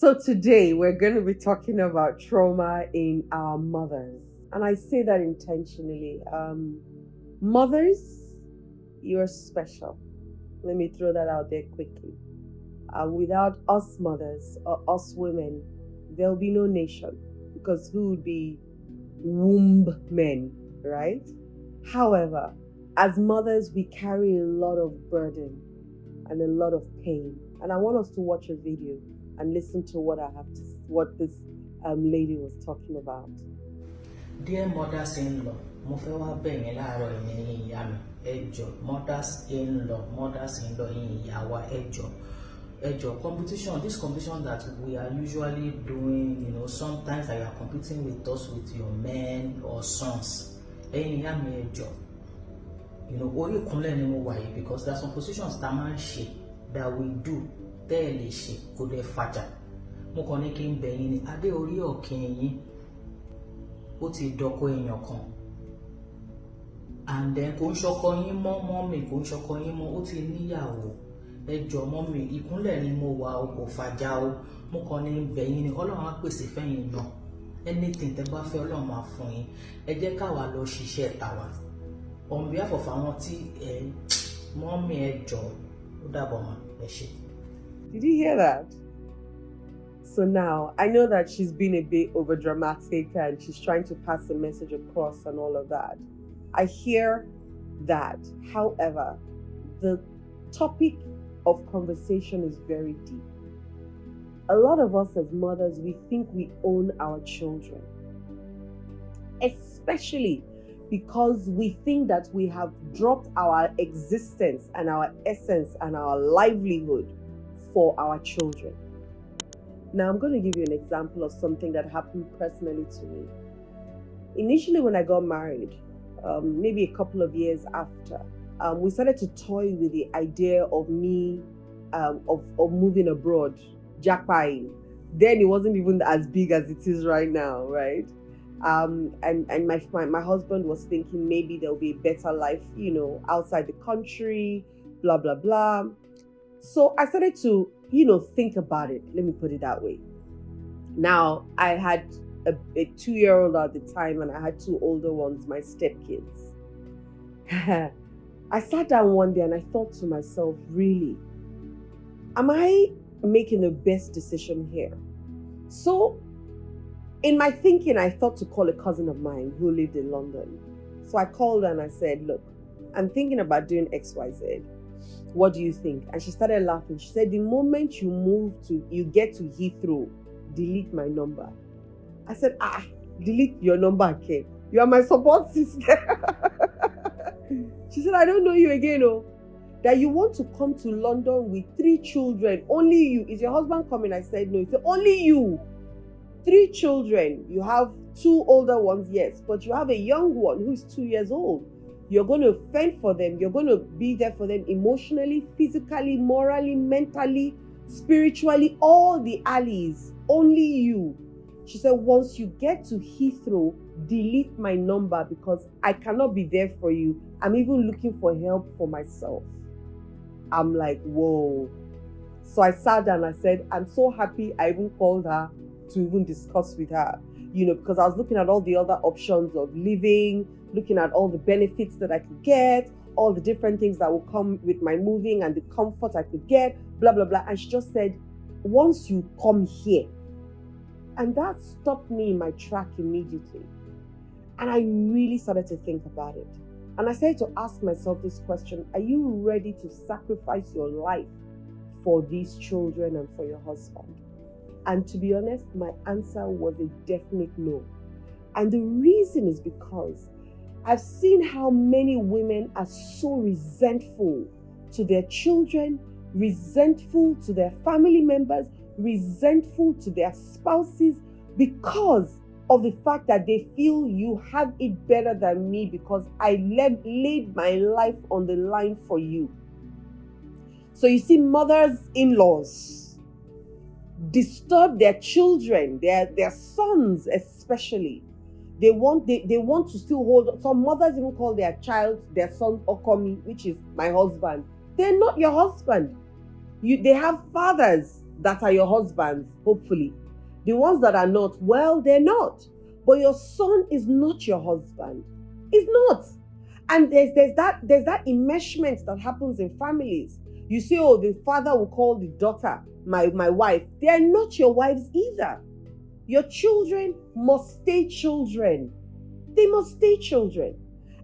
So today we're going to be talking about trauma in our mothers. And I say that intentionally. Mothers, you're special. Let me throw that out there quickly. Without us mothers or us women, there'll be no nation, because who would be womb men, right? However, as mothers, we carry a lot of burden and a lot of pain. And I want us to watch a video and listen to what this lady was talking about. Dear mothers-in-law, mo fẹ́ wá bẹ̀ yín láàárọ̀ yìí ìyá mi ẹ jọ̀ọ́ mothers-in-law yín ìyá wa ẹ jọ̀ọ́ competition, this competition that we are usually doing, sometimes you are competing with us with your men or sons. Ẹ̀yin ìyá mi ẹ jọ̀ọ́, orí ìkúnlẹ̀ ni mo wà yìí because there are some positions that man ṣe that we do tẹ́ ẹ lè ṣe kó dẹ̀ fàjà. Mo kàn ní kí n bẹ̀ yín ni adé orí ọ̀kìn yín ó ti dọ́kọ èèyàn kan, and then kò ń ṣọkọ yín mọ́ mọ́mì kò ń ṣọkọ yín mọ́ ó ti níyàwó. Ẹ jọ̀ọ́ mọ́mì ìkúnlẹ̀ ni mo wà o kò fàjà o, mo kàn ní bẹ̀ yín ni Ọlọ́run á pèsè fẹ́yìn náà, anything tẹ́ bá fẹ́ Ọlọ́run máa fún yín. Ẹ jẹ́ káwa lọ ṣiṣẹ́ tàwa on behalf of àwọn tí mọ́mì ẹ jọ̀ọ́ ó dàbọ̀ mọ́ ẹ ṣé. Did you hear that? So now, I know that she's been a bit over dramatic and she's trying to pass a message across and all of that. I hear that. However, the topic of conversation is very deep. A lot of us as mothers, we think we own our children, especially because we think that we have dropped our existence and our essence and our livelihood for our children. Now, I'm going to give you an example of something that happened personally to me. Initially, when I got married, maybe a couple of years after, we started to toy with the idea of me, of moving abroad, jackpotting. Then it wasn't even as big as it is right now, right? And my husband was thinking maybe there'll be a better life, outside the country, blah, blah, blah. So I started to think about it. Let me put it that way. Now, I had a 2-year-old at the time, and I had 2 older ones, my stepkids. I sat down one day and I thought to myself, really, am I making the best decision here? So in my thinking, I thought to call a cousin of mine who lived in London. So I called her and I said, look, I'm thinking about doing XYZ. What do you think? And she started laughing. She said, the moment you get to Heathrow, delete my number. I said, delete your number again. You are my support sister. She said, I don't know you again, that you want to come to London with 3 children, only you. Is your husband coming? I said, no. He said, only you. 3 children. You have 2 older ones, yes, but you have a young one who is 2 years old. You're going to fend for them. You're going to be there for them emotionally, physically, morally, mentally, spiritually, all the allies. Only you. She said, once you get to Heathrow, delete my number because I cannot be there for you. I'm even looking for help for myself. I'm like, whoa. So I sat down and I said, I'm so happy I even called her to even discuss with her, because I was looking at all the other options of living, looking at all the benefits that I could get, all the different things that will come with my moving and the comfort I could get, blah, blah, blah. And she just said, once you come here. And that stopped me in my track immediately. And I really started to think about it. And I started to ask myself this question, are you ready to sacrifice your life for these children and for your husband? And to be honest, my answer was a definite no. And the reason is because I've seen how many women are so resentful to their children, resentful to their family members, resentful to their spouses because of the fact that they feel you have it better than me because I laid my life on the line for you. So you see, mothers-in-laws disturb their children, their sons especially. They want to still hold. Some mothers even call their child, their son Okomi, which is my husband. They're not your husband. They have fathers that are your husbands, hopefully. The ones that are not, well, they're not. But your son is not your husband. It's not. And there's that enmeshment that happens in families. You say, oh, the father will call the daughter my wife. They are not your wives either. Your children must stay children. They must stay children.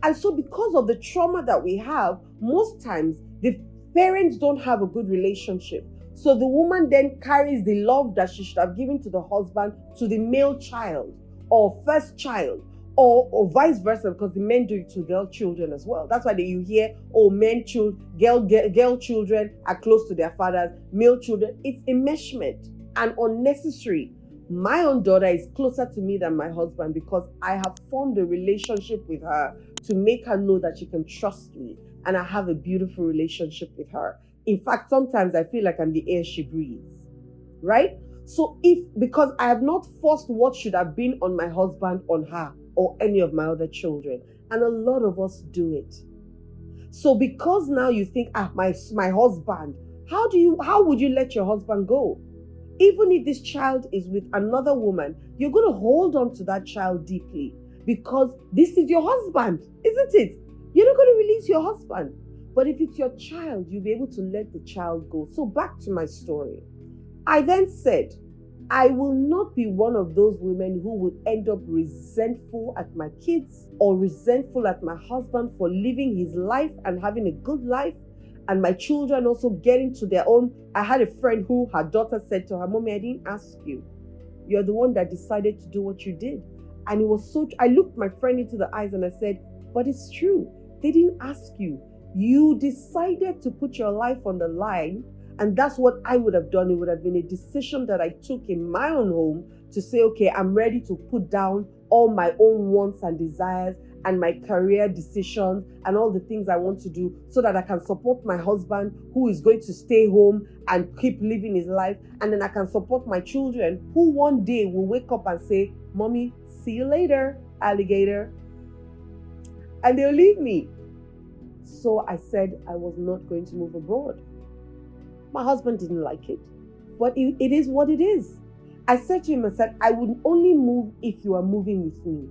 And so because of the trauma that we have, most times the parents don't have a good relationship. So the woman then carries the love that she should have given to the husband to the male child or first child, or vice versa, because the men do it to girl children as well. That's why you hear, oh, girl children are close to their fathers, male children. It's enmeshment and unnecessary. My own daughter is closer to me than my husband because I have formed a relationship with her to make her know that she can trust me, and I have a beautiful relationship with her. In fact, sometimes I feel like I'm the air she breathes, right? So because I have not forced what should have been on my husband on her or any of my other children, and a lot of us do it. So because now you think, my husband, how would you let your husband go? Even if this child is with another woman, you're going to hold on to that child deeply because this is your husband, isn't it? You're not going to release your husband. But if it's your child, you'll be able to let the child go. So back to my story. I then said, I will not be one of those women who will end up resentful at my kids or resentful at my husband for living his life and having a good life, and my children also getting to their own. I had a friend who her daughter said to her, Mommy, I didn't ask you. You're the one that decided to do what you did. And it was so, I looked my friend into the eyes and I said, but it's true. They didn't ask you. You decided to put your life on the line. And that's what I would have done. It would have been a decision that I took in my own home to say, okay, I'm ready to put down all my own wants and desires and my career decisions and all the things I want to do so that I can support my husband who is going to stay home and keep living his life. And then I can support my children who one day will wake up and say, Mommy, see you later, alligator. And they'll leave me. So I said I was not going to move abroad. My husband didn't like it, but it is what it is. I said to him, I said, I would only move if you are moving with me.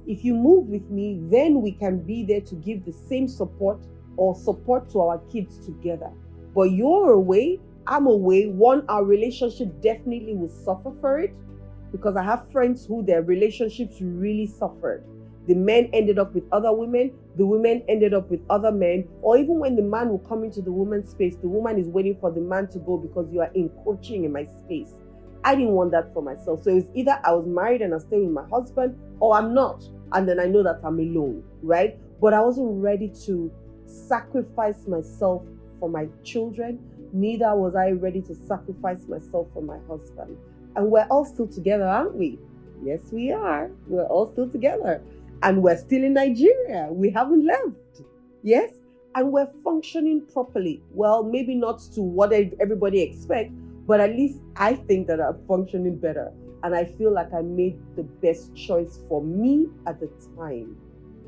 If you move with me, then we can be there to give the same support or support to our kids together. But you're away, I'm away. One, our relationship definitely will suffer for it because I have friends who their relationships really suffered. The men ended up with other women, the women ended up with other men, or even when the man will come into the woman's space, the woman is waiting for the man to go because you are encroaching in my space. I didn't want that for myself. So it's either I was married and I stay with my husband, or I'm not. And then I know that I'm alone, right? But I wasn't ready to sacrifice myself for my children. Neither was I ready to sacrifice myself for my husband. And we're all still together, aren't we? Yes, we are. We're all still together. And we're still in Nigeria. We haven't left. Yes? And we're functioning properly. Well, maybe not to what everybody expects, but at least I think that I'm functioning better. And I feel like I made the best choice for me at the time.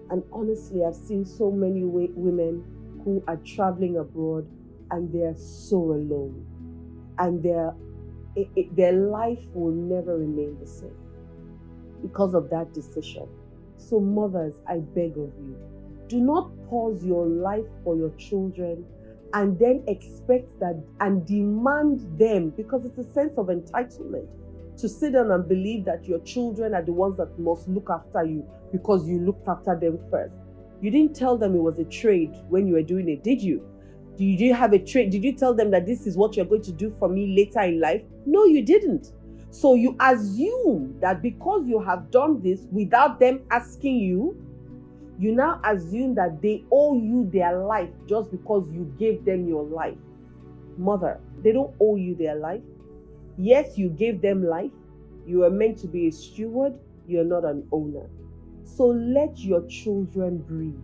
And honestly, I've seen so many women who are traveling abroad and they're so alone. And their life will never remain the same because of that decision. So mothers, I beg of you, do not pause your life for your children and then expect that and demand them, because it's a sense of entitlement, to sit down and believe that your children are the ones that must look after you because you looked after them first. You didn't tell them it was a trade when you were doing it, did you? Did you have a trade? Did you tell them that this is what you're going to do for me later in life? No, you didn't. So you assume that because you have done this without them asking you, you now assume that they owe you their life just because you gave them your life. Mother, they don't owe you their life. Yes, you gave them life. You are meant to be a steward. You're not an owner. So let your children breathe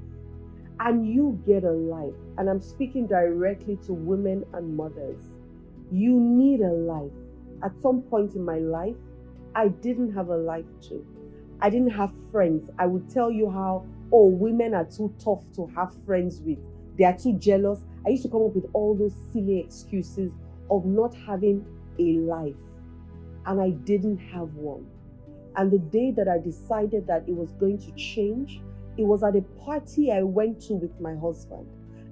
and you get a life. And I'm speaking directly to women and mothers. You need a life. At some point in my life, I didn't have a life too. I didn't have friends. I would tell you how, women are too tough to have friends with. They are too jealous. I used to come up with all those silly excuses of not having a life, and I didn't have one. And the day that I decided that it was going to change, it was at a party I went to with my husband.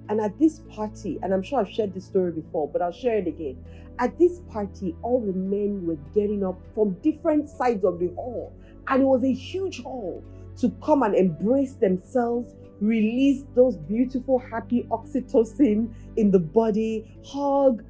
And at this party, and I'm sure I've shared this story before, but I'll share it again. At this party, all the men were getting up from different sides of the hall. And it was a huge hall to come and embrace themselves, release those beautiful, happy oxytocin in the body, hug,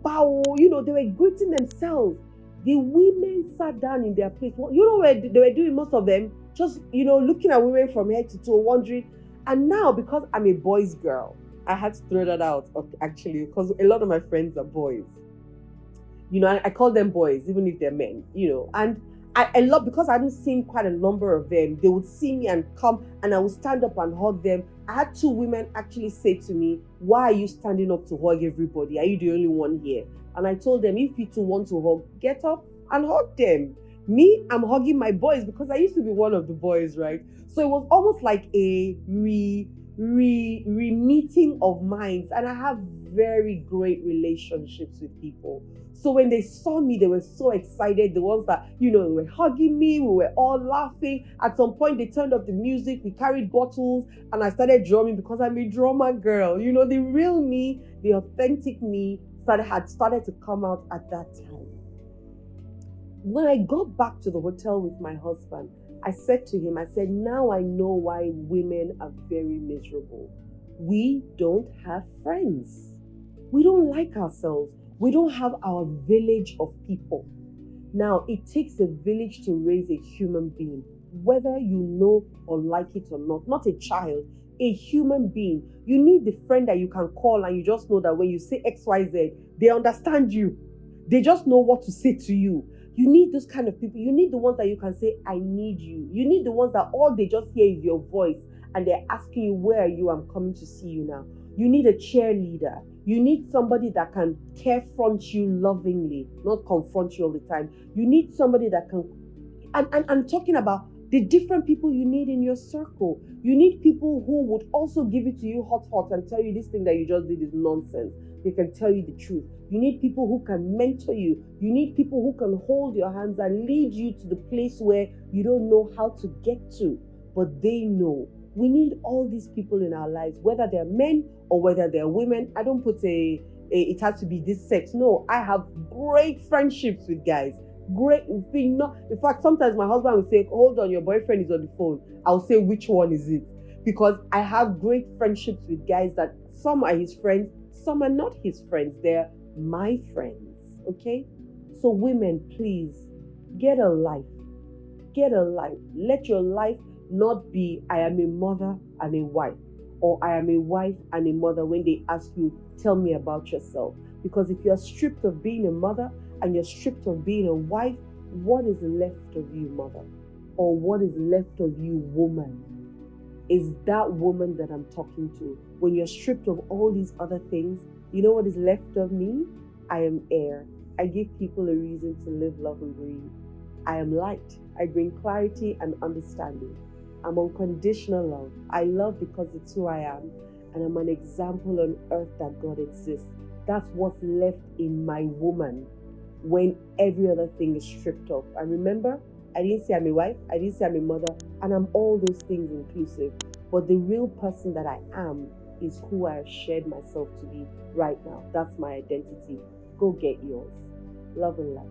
bow, they were greeting themselves. The women sat down in their place. Well, you know what they were doing, most of them? Just, looking at women from head to toe, wondering. And now, because I'm a boys' girl, I had to throw that out, actually, because a lot of my friends are boys. I call them boys, even if they're men, and I love, because I hadn't seen quite a number of them, they would see me and come, and I would stand up and hug them. I had 2 women actually say to me, "Why are you standing up to hug everybody? Are you the only one here?" And I told them, if you two want to hug, get up and hug them. Me, I'm hugging my boys because I used to be one of the boys, right? So it was almost like a re-meeting of minds. And I have very great relationships with people. So when they saw me, they were so excited. The ones that, were hugging me, we were all laughing. At some point, they turned up the music. We carried bottles and I started drumming because I'm a drummer girl. The real me, the authentic me had started to come out at that time. When I got back to the hotel with my husband, I said to him, now I know why women are very miserable. We don't have friends. We don't like ourselves. We don't have our village of people. Now, it takes a village to raise a human being, whether you know or like it or not a child, a human being. You need the friend that you can call and you just know that when you say XYZ, they understand you. They just know what to say to you. You need those kind of people. You need the ones that you can say, I need you. You need the ones that all they just hear is your voice and they're asking you, where are you? I'm coming to see you now. You need a cheerleader. You need somebody that can carefront you lovingly, not confront you all the time. You need somebody that can, and I'm talking about the different people you need in your circle. You need people who would also give it to you hot and tell you this thing that you just did is nonsense. They can tell you the truth. You need people who can mentor you. You need people who can hold your hands and lead you to the place where you don't know how to get to, but they know. We need all these people in our lives, whether they're men or whether they're women. I don't put it has to be this sex. No, I have great friendships with guys. Great thing. In fact, sometimes my husband will say, hold on, your boyfriend is on the phone. I'll say, which one is it? Because I have great friendships with guys that some are his friends, some are not his friends. They're my friends. Okay? So women, please get a life. Get a life. Let your life not be, I am a mother and a wife, or I am a wife and a mother when they ask you, tell me about yourself. Because if you're stripped of being a mother and you're stripped of being a wife, what is left of you, mother? Or what is left of you, woman? Is that woman that I'm talking to. When you're stripped of all these other things, you know what is left of me? I am air. I give people a reason to live, love, and breathe. I am light. I bring clarity and understanding. I'm unconditional love. I love because it's who I am. And I'm an example on earth that God exists. That's what's left in my woman when every other thing is stripped off. And remember, I didn't say I'm a wife, I didn't say I'm a mother, and I'm all those things inclusive. But the real person that I am is who I have shared myself to be right now. That's my identity. Go get yours. Love and light.